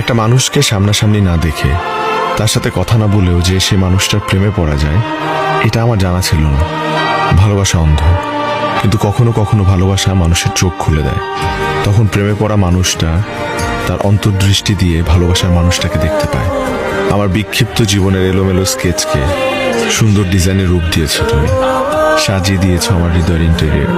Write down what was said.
একটা মানুষকে সামনাসামনি না দেখে, তার সাথে কথা না বলেও যে সে মানুষটার প্রেমে পড়া যায়, এটা আমার জানা ছিল না। ভালোবাসা অন্ধ, কিন্তু কখনো কখনো ভালোবাসা মানুষের চোখ খুলে দেয়। তখন প্রেমে পড়া মানুষটা তার অন্তর্দৃষ্টি দিয়ে ভালোবাসার মানুষটাকে দেখতে পায়। আমার বিক্ষিপ্ত জীবনের এলোমেলো স্কেচকে সুন্দর ডিজাইনের রূপ দিয়েছো তুমি, সাজিয়ে দিয়েছো আমার হৃদয়ের ইন্টেরিয়র।